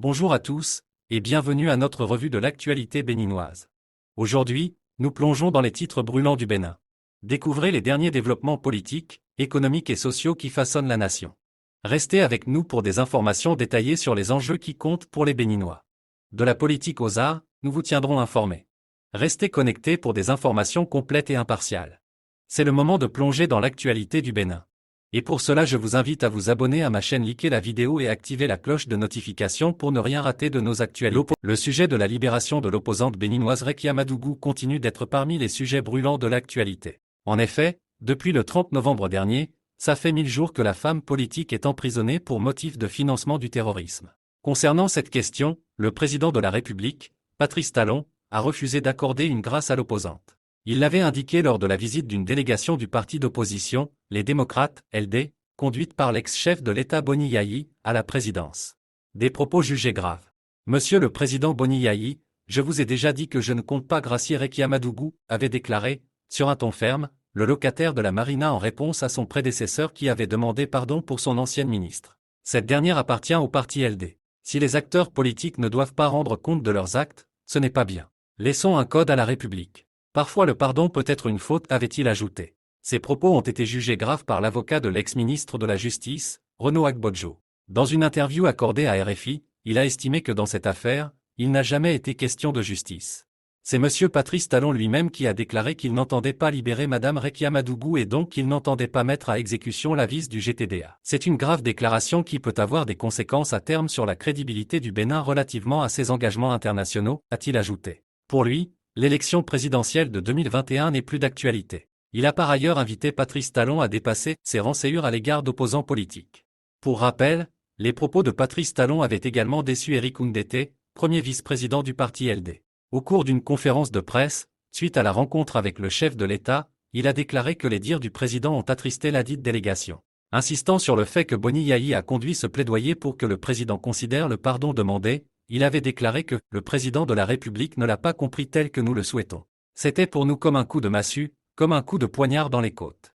Bonjour à tous, et bienvenue à notre revue de l'actualité béninoise. Aujourd'hui, nous plongeons dans les titres brûlants du Bénin. Découvrez les derniers développements politiques, économiques et sociaux qui façonnent la nation. Restez avec nous pour des informations détaillées sur les enjeux qui comptent pour les Béninois. De la politique aux arts, nous vous tiendrons informés. Restez connectés pour des informations complètes et impartiales. C'est le moment de plonger dans l'actualité du Bénin. Et pour cela je vous invite à vous abonner à ma chaîne, liker la vidéo et activer la cloche de notification pour ne rien rater de nos actualités. Le sujet de la libération de l'opposante béninoise Rekia Madougou continue d'être parmi les sujets brûlants de l'actualité. En effet, depuis le 30 novembre dernier, ça fait 1000 jours que la femme politique est emprisonnée pour motif de financement du terrorisme. Concernant cette question, le président de la République, Patrice Talon, a refusé d'accorder une grâce à l'opposante. Il l'avait indiqué lors de la visite d'une délégation du parti d'opposition, les démocrates, LD, conduite par l'ex-chef de l'État Boni Yayi, à la présidence. Des propos jugés graves. Monsieur le président Boni Yayi, je vous ai déjà dit que je ne compte pas gracier Rekia Madougou, avait déclaré, sur un ton ferme, le locataire de la Marina en réponse à son prédécesseur qui avait demandé pardon pour son ancienne ministre. Cette dernière appartient au parti LD. Si les acteurs politiques ne doivent pas rendre compte de leurs actes, ce n'est pas bien. Laissons un code à la République. Parfois le pardon peut être une faute, avait-il ajouté. Ces propos ont été jugés graves par l'avocat de l'ex-ministre de la Justice, Renaud Agbodjo. Dans une interview accordée à RFI, il a estimé que dans cette affaire, il n'a jamais été question de justice. C'est M. Patrice Talon lui-même qui a déclaré qu'il n'entendait pas libérer Mme Rekia Madougou et donc qu'il n'entendait pas mettre à exécution l'avis du GTDA. C'est une grave déclaration qui peut avoir des conséquences à terme sur la crédibilité du Bénin relativement à ses engagements internationaux, a-t-il ajouté. Pour lui, l'élection présidentielle de 2021 n'est plus d'actualité. Il a par ailleurs invité Patrice Talon à dépasser ses renseignements à l'égard d'opposants politiques. Pour rappel, les propos de Patrice Talon avaient également déçu Éric Oundété, premier vice-président du parti LD. Au cours d'une conférence de presse, suite à la rencontre avec le chef de l'État, il a déclaré que les dires du président ont attristé ladite délégation. Insistant sur le fait que Boni Yayi a conduit ce plaidoyer pour que le président considère le pardon demandé, il avait déclaré que le président de la République ne l'a pas compris tel que nous le souhaitons. C'était pour nous comme un coup de massue, comme un coup de poignard dans les côtes.